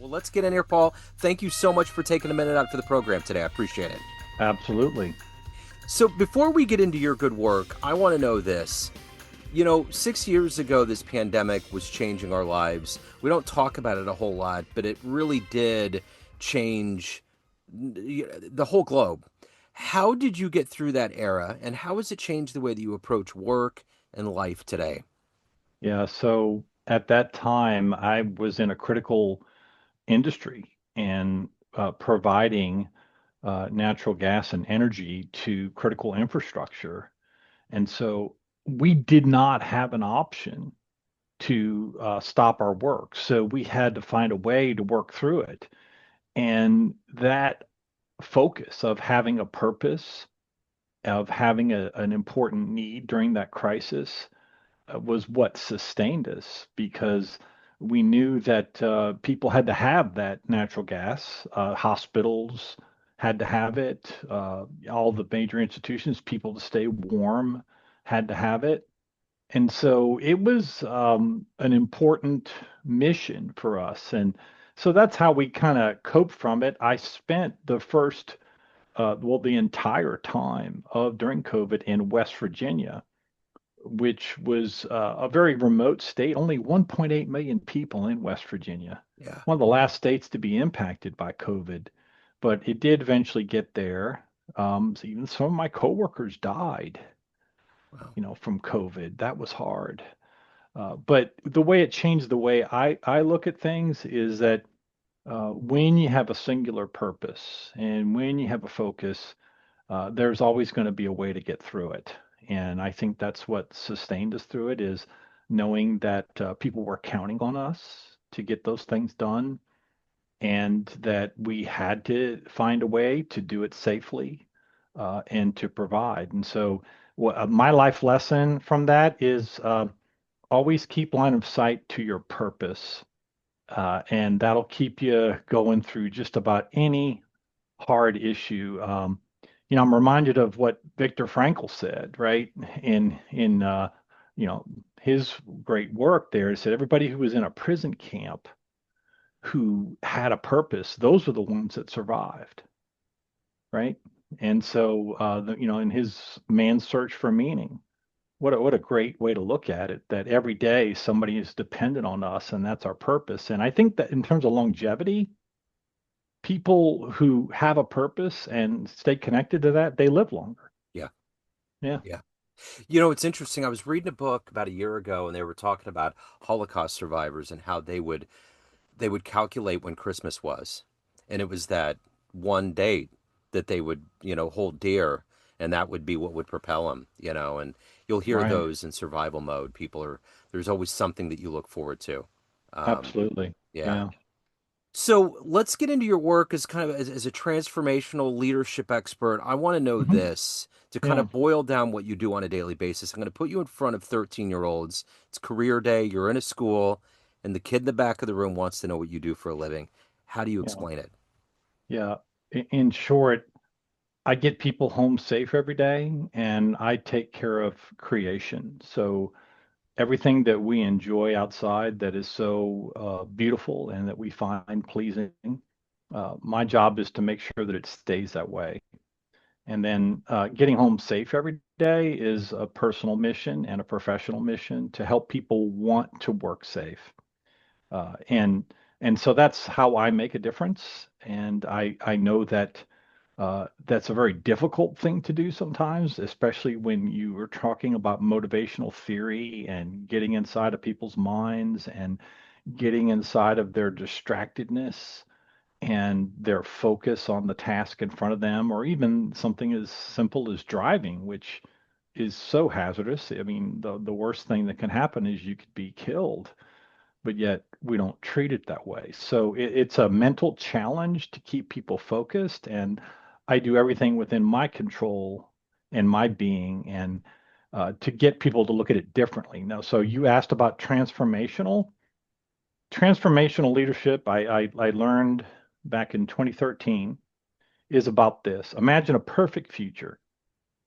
Well, let's get in here, Paul. Thank you so much for taking a minute out for the program today. I appreciate it. Absolutely. So, before we get into your good work, I want to know this. 6 years ago, this pandemic was changing our lives. We don't talk about it a whole lot, but it really did change the whole globe. How did you get through that era, and how has it changed the way that you approach work and life today? Yeah. So at that time, I was in a critical industry and providing natural gas and energy to critical infrastructure. And so we did not have an option to stop our work. So we had to find a way to work through it. And that focus of having a purpose, of having an important need during that crisis was what sustained us because we knew that people had to have that natural gas. Hospitals had to have it. All the major institutions, people to stay warm, had to have it. And so it was an important mission for us. And so that's how we kind of coped from it. I spent the first, the entire time of during COVID in West Virginia, which was a very remote state, only 1.8 million people in West Virginia, Yeah. one of the last states to be impacted by COVID. But it did eventually get there. So even some of my coworkers died, Wow. from COVID. That was hard. But the way it changed the way I look at things is that when you have a singular purpose and when you have a focus, there's always going to be a way to get through it. And I think that's what sustained us through it is knowing that people were counting on us to get those things done and that we had to find a way to do it safely and to provide. And so, my life lesson from that is always keep line of sight to your purpose, and that'll keep you going through just about any hard issue. I'm reminded of what Viktor Frankl said, right? In you know, his great work there. He said everybody who was in a prison camp who had a purpose, those were the ones that survived, right? And so, in his man's search for meaning, what a great way to look at it. That every day somebody is dependent on us, and that's our purpose. And I think that in terms of longevity, people who have a purpose and stay connected to that, they live longer. Yeah. Yeah. Yeah. It's interesting. I was reading a book about a year ago, and they were talking about Holocaust survivors and how they would calculate when Christmas was, and it was that one date that they would hold dear, and that would be what would propel them. And you'll hear Right. those in survival mode. There's always something that you look forward to. Um, Absolutely. yeah. Yeah. So let's get into your work as kind of as a transformational leadership expert. I want to know Hmm. this to kind Yeah. of boil down what you do on a daily basis. I'm going to put you in front of 13-year-olds. It's career day. You're in a school, and the kid in the back of the room wants to know what you do for a living. How do you Yeah. explain it? Yeah. In short, I get people home safe every day and I take care of creation. So everything that we enjoy outside that is so beautiful and that we find pleasing, my job is to make sure that it stays that way. And then getting home safe every day is a personal mission and a professional mission to help people want to work safe. And so that's how I make a difference. And I know that that's a very difficult thing to do sometimes, especially when you are talking about motivational theory and getting inside of people's minds and getting inside of their distractedness and their focus on the task in front of them, or even something as simple as driving, which is so hazardous. I mean, the worst thing that can happen is you could be killed, but yet we don't treat it that way. So it's a mental challenge to keep people focused, and I do everything within my control and my being, and to get people to look at it differently. Now, so you asked about transformational leadership. I learned back in 2013 is about this. Imagine a perfect future,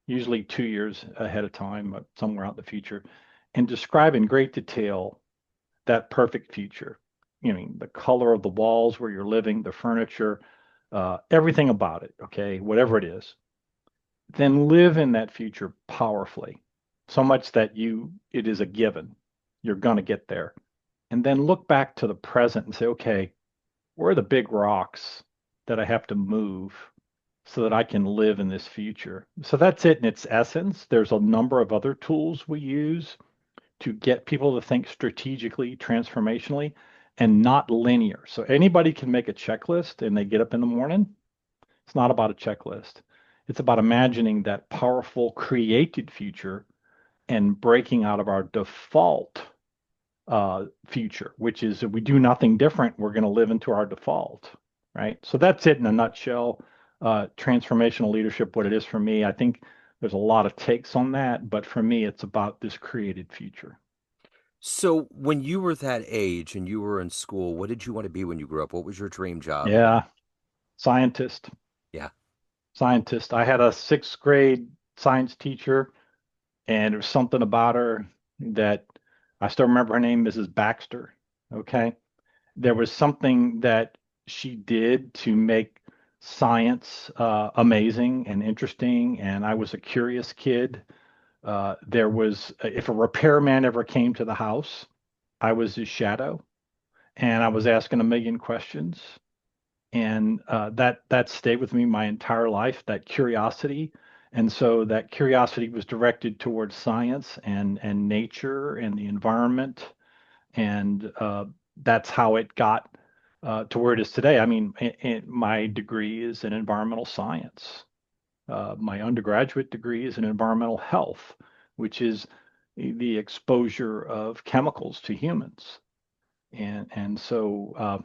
usually 2 years ahead of time, somewhere out in the future, and describe in great detail that perfect future. the color of the walls where you're living, the furniture, everything about it, okay, whatever it is, then live in that future powerfully, so much that it is a given. You're going to get there. And then look back to the present and say, okay, where are the big rocks that I have to move so that I can live in this future? So that's it in its essence. There's a number of other tools we use to get people to think strategically, transformationally, and not linear. So anybody can make a checklist and they get up in the morning. It's not about a checklist. It's about imagining that powerful created future and breaking out of our default future, which is if we do nothing different, we're going to live into our default, right? So that's it in a nutshell. Transformational leadership, what it is for me. I think there's a lot of takes on that, but for me, it's about this created future. So, when you were that age and you were in school, what did you want to be when you grew up? What was your dream job? Yeah, scientist, Yeah. scientist. I had a sixth grade science teacher, and there was something about her that I still remember her name, Mrs. Baxter. Okay. There was something that she did to make science amazing and interesting, and I was a curious kid. If a repairman ever came to the house, I was his shadow, and I was asking a million questions, and that stayed with me my entire life. That curiosity, and so that curiosity was directed towards science and nature and the environment, and that's how it got to where it is today. I mean, my degree is in environmental science. My undergraduate degree is in environmental health, which is the exposure of chemicals to humans. And so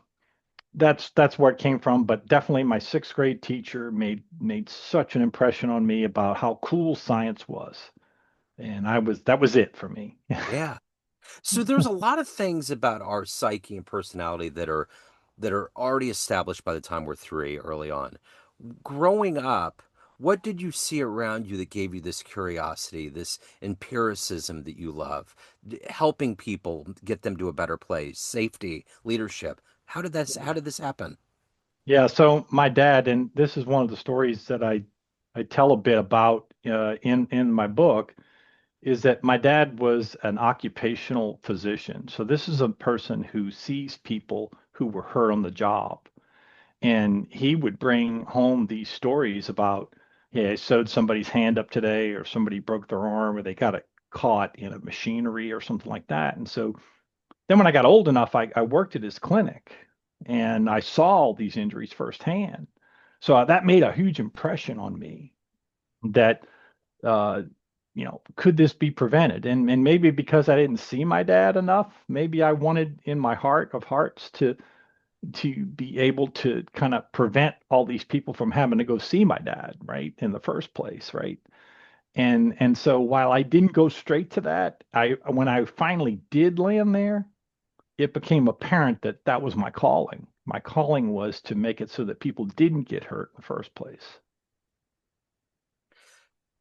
that's where it came from. But definitely, my sixth grade teacher made such an impression on me about how cool science was, and that was it for me. Yeah. So there's a lot of things about our psyche and personality that are already established by the time we're three early on. Growing up, what did you see around you that gave you this curiosity, this empiricism that you love, helping people get them to a better place, safety, leadership? How did this happen? Yeah, so my dad, and this is one of the stories that I tell a bit about in my book, is that my dad was an occupational physician. So this is a person who sees people who were hurt on the job, and he would bring home these stories about, yeah, I sewed somebody's hand up today, or somebody broke their arm, or they got it caught in a machinery or something like that. And so then when I got old enough, I worked at his clinic and I saw all these injuries firsthand. So that made a huge impression on me that, uh, could this be prevented? And maybe because I didn't see my dad enough, maybe I wanted in my heart of hearts to be able to kind of prevent all these people from having to go see my dad, right, in the first place, right? And so while I didn't go straight to that, I when I finally did land there, it became apparent that that was my calling. My calling was to make it so that people didn't get hurt in the first place.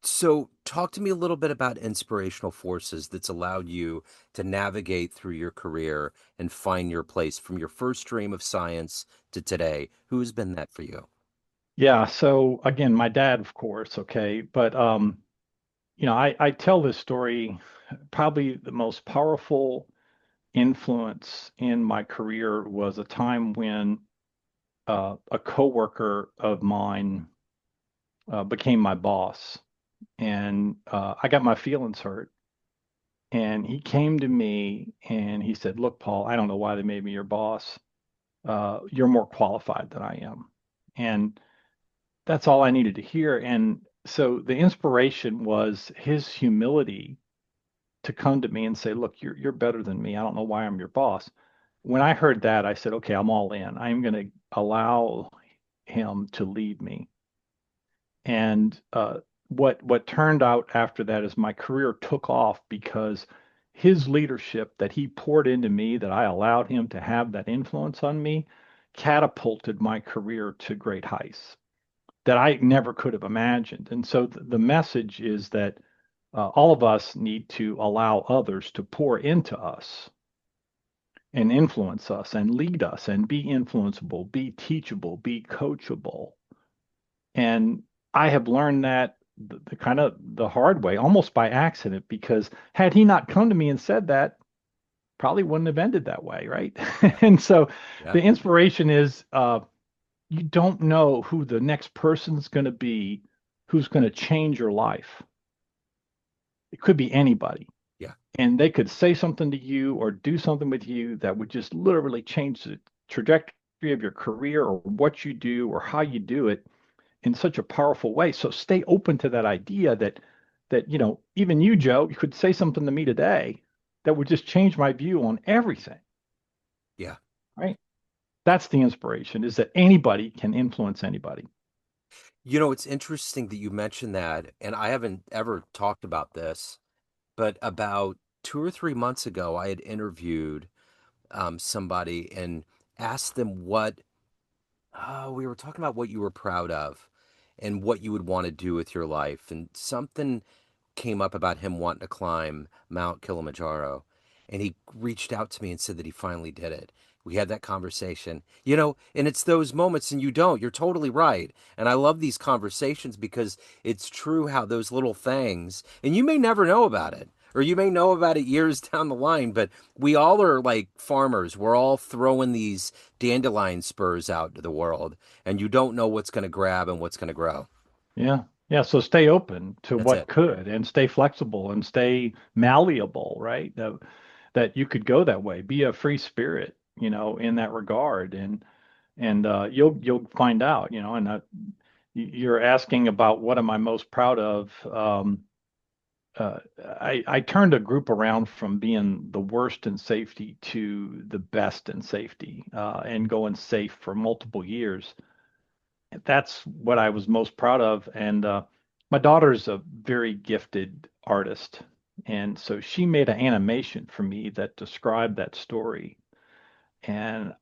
So, talk to me a little bit about inspirational forces that's allowed you to navigate through your career and find your place from your first dream of science to today. Who's been that for you? Yeah, so again, my dad, of course, okay, but I tell this story. Probably the most powerful influence in my career was a time when a coworker of mine became my boss, and I got my feelings hurt. And he came to me and he said, "Look, Paul, I don't know why they made me your boss. You're more qualified than I am." And that's all I needed to hear. And so the inspiration was his humility to come to me and say, "Look, you're better than me. I don't know why I'm your boss." When I heard that, I said, "Okay, I'm all in. I'm going to allow him to lead me." And what turned out after that is my career took off because his leadership that he poured into me, that I allowed him to have that influence on me, catapulted my career to great heights that I never could have imagined. And so the message is that all of us need to allow others to pour into us and influence us and lead us and be influenceable, be teachable, be coachable. And I have learned that the kind of the hard way, almost by accident, because had he not come to me and said that, probably wouldn't have ended that way, right? Yeah. And so Yeah. the inspiration is you don't know who the next person's going to be who's going to change your life. It could be anybody. Yeah. And they could say something to you or do something with you that would just literally change the trajectory of your career or what you do or how you do it in such a powerful way. So stay open to that idea that even you, Joe, you could say something to me today that would just change my view on everything, Yeah. right? That's the inspiration, is that anybody can influence anybody. It's interesting that you mentioned that, and I haven't ever talked about this, but about 2 or 3 months ago, I had interviewed somebody and asked them we were talking about what you were proud of and what you would want to do with your life. And something came up about him wanting to climb Mount Kilimanjaro. And he reached out to me and said that he finally did it. We had that conversation, and it's those moments, and you don't. You're totally right. And I love these conversations because it's true how those little things, and you may never know about it, or you may know about it years down the line, but we all are like farmers. We're all throwing these dandelion spurs out to the world, and you don't know what's going to grab and what's going to grow. Yeah. Yeah. So stay open to That's what it. could and stay flexible and stay malleable, right? That you could go that way. Be a free spirit, in that regard. And you'll find out, and you're asking about what am I most proud of. I turned a group around from being the worst in safety to the best in safety, and going safe for multiple years. That's what I was most proud of. And my daughter's a very gifted artist. And so she made an animation for me that described that story. And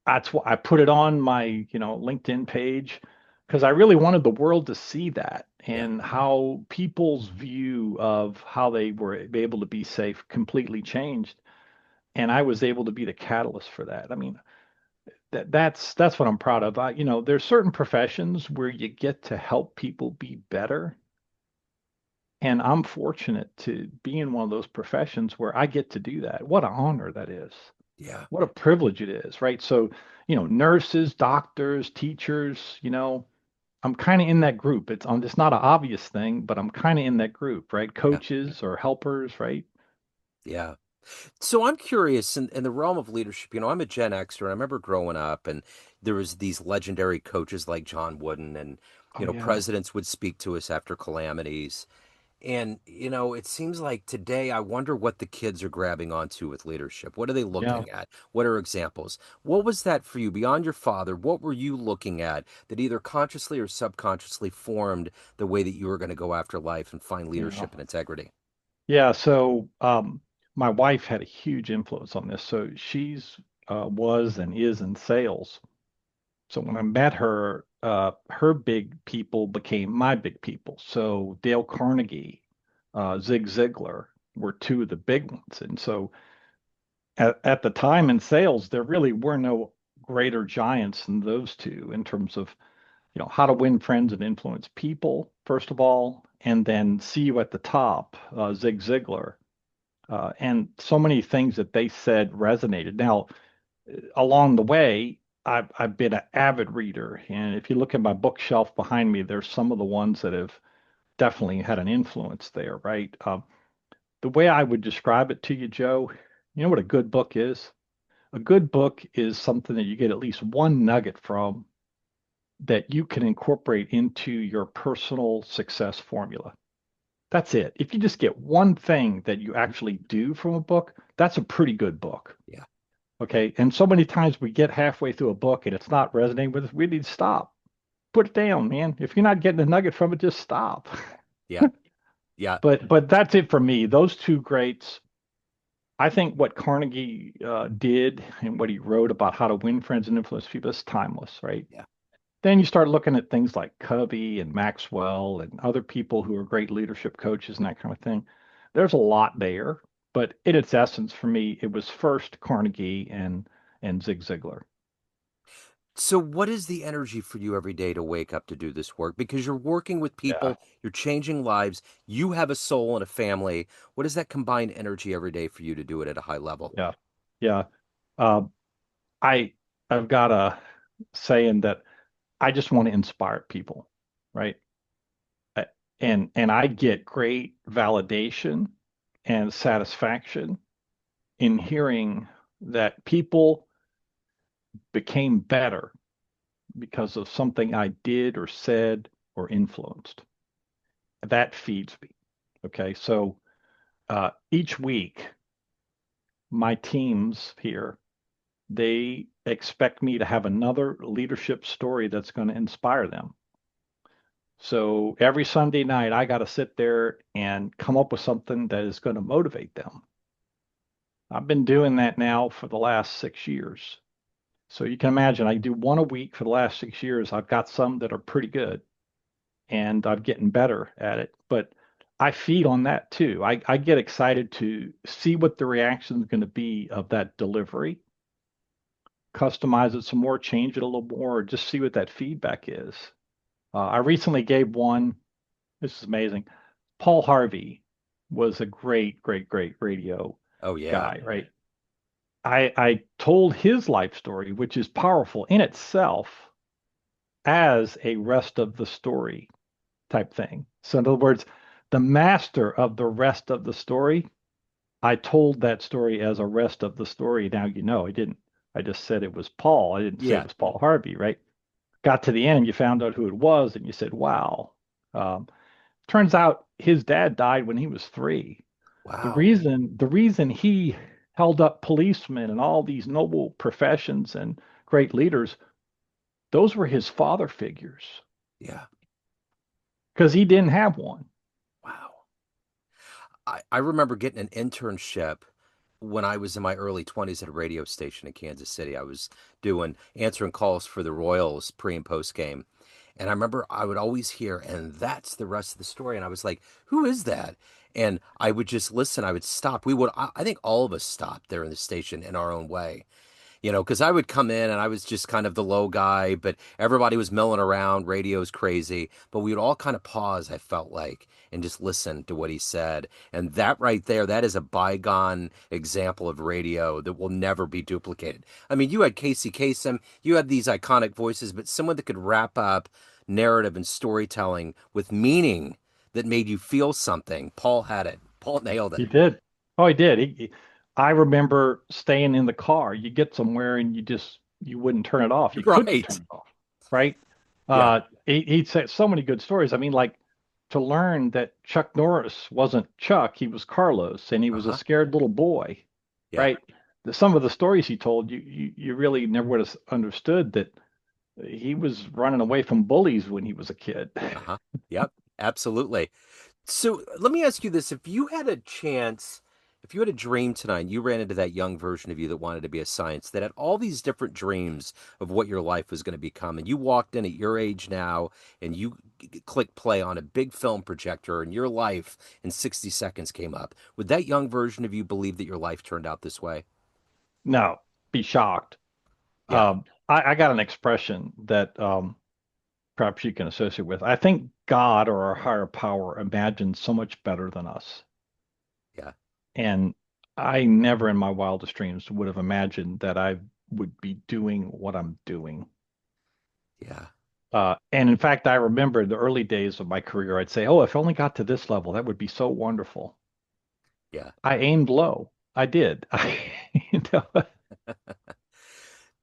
that's why I put it on my, LinkedIn page because I really wanted the world to see that Yeah. and how people's view of how they were able to be safe completely changed. And I was able to be the catalyst for that. I mean, that's what I'm proud of. There's certain professions where you get to help people be better. And I'm fortunate to be in one of those professions where I get to do that. What an honor that is. Yeah. What a privilege it is, right? So, nurses, doctors, teachers, I'm kind of in that group. It's not an obvious thing, but I'm kind of in that group, right? Yeah. Coaches or helpers, right? Yeah. So I'm curious in the realm of leadership. I'm a Gen Xer, and I remember growing up, and there was these legendary coaches like John Wooden, and Oh yeah, presidents would speak to us after calamities. And it seems like today, I wonder what the kids are grabbing onto with leadership. What are they yeah. looking at? What are examples? What was that for you beyond your father? What were you looking at that either consciously or subconsciously formed the way that you were going to go after life and find Yeah. leadership and integrity? Yeah, so my wife had a huge influence on this. So she's was and is in sales. So when I met her, her big people became my big people. So Dale Carnegie, Zig Ziglar were two of the big ones. And so at the time in sales, there really were no greater giants than those two in terms of, how to win friends and influence people, first of all, and then see you at the top, Zig Ziglar. And so many things that they said resonated. Now, along the way, I've been an avid reader, and if you look at my bookshelf behind me, there's some of the ones that have definitely had an influence there, right? The way I would describe it to you, Joe, you know what a good book is? A good book is something that you get at least one nugget from that you can incorporate into your personal success formula. That's it. If you just get one thing that you actually do from a book, that's a pretty good book. Yeah. Okay. And so many times we get halfway through a book and it's not resonating with us. We need to stop. Put it down, man. If you're not getting a nugget from it, just stop. Yeah. Yeah. But that's it for me. Those two greats. I think what Carnegie did and what he wrote about how to win friends and influence people is timeless, right? Yeah. Then you start looking at things like Covey and Maxwell and other people who are great leadership coaches and that kind of thing. There's a lot there. But in its essence, for me, it was first Carnegie and Zig Ziglar. So, what is the energy for you every day to wake up to do this work? Because you're working with Yeah, people, you're changing lives, you have a soul and a family. What is that combined energy every day for you to do it at a high level? yeah, yeah. Uh, I I've got a saying that I just want to inspire people, right? I- and I get great validation and satisfaction in hearing that people became better because of something I did or said or influenced. That feeds me. Okay, so each week, my teams here, they expect me to have another leadership story that's going to inspire them. So every Sunday night, I got to sit there and come up with something that is going to motivate them. I've been doing that now for the last 6 years. So you can imagine I do one a week for the last 6 years. I've got some that are pretty good and I'm getting better at it. But I feed on that too. I get excited to see what the reaction is going to be of that delivery, customize it some more, change it a little more, just see what that feedback is. I recently gave one, this is amazing. Paul Harvey was a great, great, great radio Oh, yeah. guy, right? I told his life story, which is powerful in itself as a rest of the story type thing. So, in other words, the master of the rest of the story, I told that story as a rest of the story. Now, I didn't, I just said it was Paul. I didn't say it Yeah. was Paul Harvey, right? Got to the end and you found out who it was and you said, wow. Um, Turns out his dad died when he was 3. The Wow. reason, the reason he held up policemen and all these noble professions and great leaders, those were his father figures Yeah. because he didn't have one. Wow. I remember getting an internship when I was in my early 20s at a radio station in Kansas City. I was doing answering calls for the Royals pre and post game. And I remember I would always hear, and that's the rest of the story. And I was like, who is that? And I would just listen. I would stop. I think all of us stopped there in the station in our own way. Because I would come in and I was just kind of the low guy, but everybody was milling around, radio's crazy. But we would all kind of pause, I felt like, and just listen to what he said. And that right there, that is a bygone example of radio that will never be duplicated. I mean, you had Casey Kasem, you had these iconic voices, but someone that could wrap up narrative and storytelling with meaning that made you feel something. Paul had it. Paul nailed it. He did. Oh, he did. I remember staying in the car. You get somewhere and you wouldn't turn it off. You couldn't Right. turn it off, right? Yeah. He'd say so many good stories. I mean, like to learn that Chuck Norris wasn't Chuck, he was Carlos, and he was a Uh-huh. scared little boy, Yeah. right? Some of the stories he told you really never would have understood that he was running away from bullies when he was a kid. Uh-huh. Yep. Absolutely. So let me ask you this. If you had a chance, if you had a dream tonight, and you ran into that young version of you that wanted to be a science, that had all these different dreams of what your life was going to become, and you walked in at your age now and you click play on a big film projector and your life in 60 seconds came up, would that young version of you believe that your life turned out this way? No, be shocked. Yeah. I got an expression that perhaps you can associate with. I think God or our higher power imagines so much better than us. Yeah. And I never in my wildest dreams would have imagined that I would be doing what I'm doing. Yeah. And in fact, I remember in the early days of my career, I'd say, oh, if I only got to this level, that would be so wonderful. Yeah. I aimed low. I did. You know,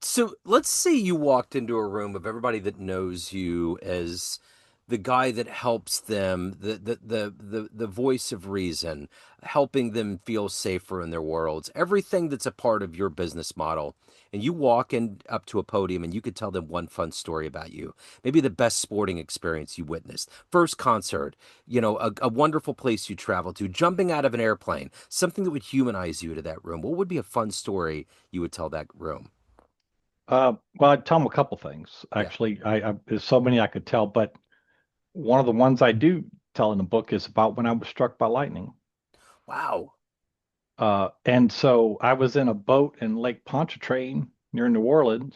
So let's say you walked into a room of everybody that knows you as the guy that helps them, the voice of reason, helping them feel safer in their worlds, everything that's a part of your business model. And you walk in up to a podium and you could tell them one fun story about you. Maybe the best sporting experience you witnessed, first concert, a wonderful place you traveled to, jumping out of an airplane, something that would humanize you to that room. What would be a fun story you would tell that room? well, I'd tell them a couple things. Yeah. Actually, there's so many I could tell, but one of the ones I do tell in the book is about when I was struck by lightning. Wow. And so I was in a boat in Lake Pontchartrain near New Orleans,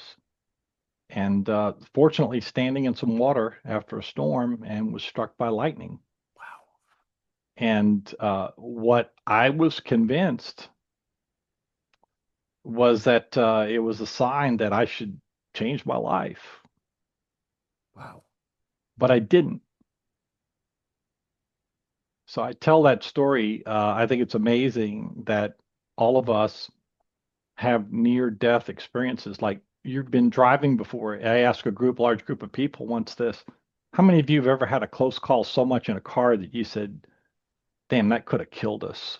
and fortunately standing in some water after a storm and was struck by lightning. Wow. And what I was convinced was that it was a sign that I should change my life, Wow. but I didn't. So I tell that story. I think it's amazing that all of us have near death experiences. Like you've been driving before. I asked a large group of people once this, how many of you have ever had a close call so much in a car that you said, damn, that could have killed us?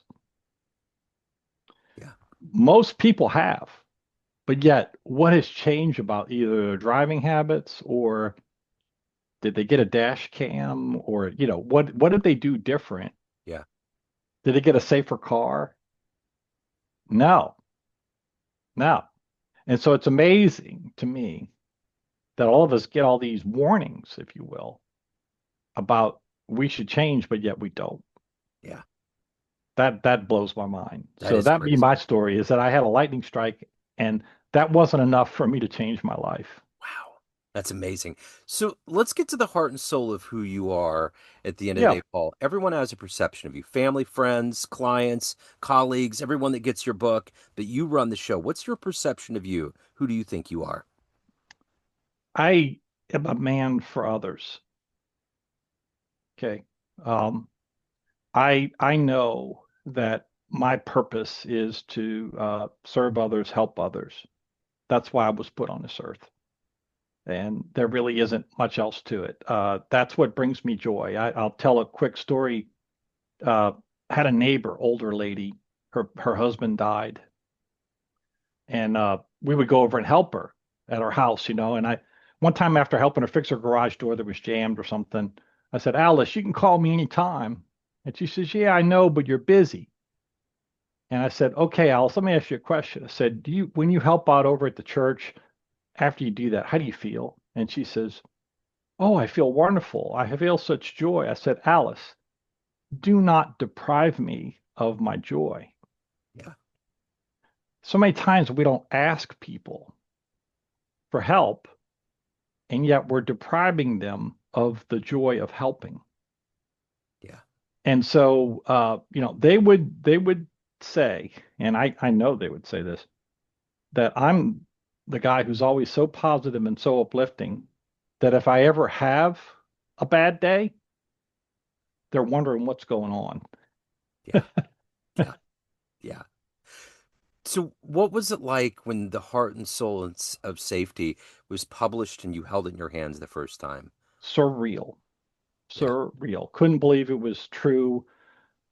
Yeah. Most people have. But yet, what has changed about either their driving habits or did they get a dash cam or, what did they do different? Yeah. Did they get a safer car? No, no. And so it's amazing to me that all of us get all these warnings, if you will, about we should change, but yet we don't. Yeah. That blows my mind. That So is that be crazy. my story is that I had a lightning strike and that wasn't enough for me to change my life. Wow. That's amazing. So let's get to the heart and soul of who you are at the end of the Yeah, day, Paul. Everyone has a perception of you, family, friends, clients, colleagues, everyone that gets your book, but you run the show. What's your perception of you? Who do you think you are? I am a man for others. Okay. Um, I know that my purpose is to serve others, help others. That's why I was put on this earth. And there really isn't much else to it. That's what brings me joy. I'll tell a quick story. Uh, had a neighbor, older lady, her husband died, and we would go over and help her at her house, And I one time after helping her fix her garage door that was jammed or something, I said, Alice, you can call me anytime. And she says, yeah, I know, but you're busy. And I said, okay, Alice, let me ask you a question. I said, when you help out over at the church, after you do that, how do you feel? And she says, oh, I feel wonderful. I feel such joy. I said, Alice, do not deprive me of my joy. Yeah. So many times we don't ask people for help, and yet we're depriving them of the joy of helping. Yeah. And so, they would say, and I know they would say this, that I'm the guy who's always so positive and so uplifting that if I ever have a bad day, they're wondering what's going on. Yeah. Yeah. Yeah. So, what was it like when The Heart and Soul of Safety was published and you held it in your hands the first time? Surreal, Yeah. surreal. Couldn't believe it was true.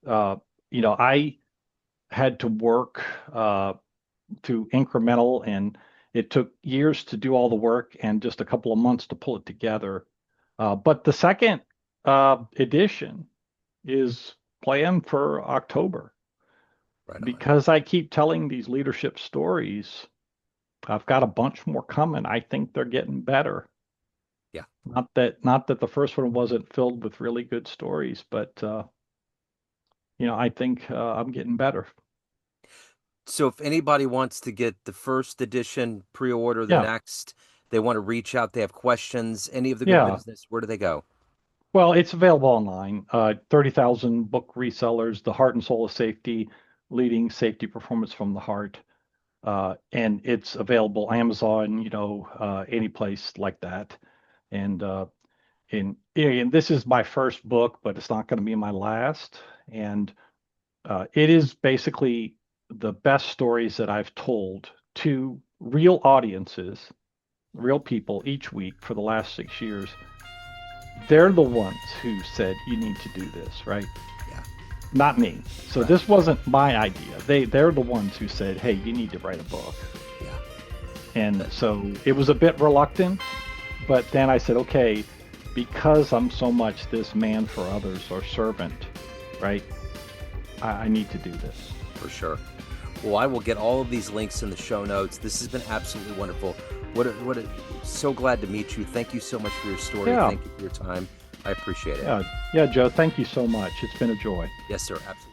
I had to work to incremental, and it took years to do all the work and just a couple of months to pull it together. But the second edition is planned for October. Right on. Because I keep telling these leadership stories, I've got a bunch more coming. I think they're getting better. Yeah. Not that the first one wasn't filled with really good stories, but I think I'm getting better. So, if anybody wants to get the first edition, pre-order the Yeah, next, they want to reach out, they have questions, any of the good yeah. business, where do they go? Well, it's available online. 30,000 book resellers, The Heart and Soul of Safety, leading safety performance from the heart. And it's available Amazon, any place like that. And and this is my first book, but it's not going to be my last. And it is basically the best stories that I've told to real audiences, real people each week for the last 6 years. They're the ones who said you need to do this, right? Yeah. Not me. So Right. this wasn't my idea. They're the ones who said, "Hey, you need to write a book." Yeah. And That, so it was a bit reluctant, but then I said, "Okay, because I'm so much this man for others or servant, right? I need to do this." for sure. Well, I will get all of these links in the show notes. This has been absolutely wonderful. So glad to meet you. Thank you so much for your story. Yeah, Thank you for your time. I appreciate it. yeah, yeah, Joe. Thank you so much. It's been a joy. Yes, sir. Absolutely.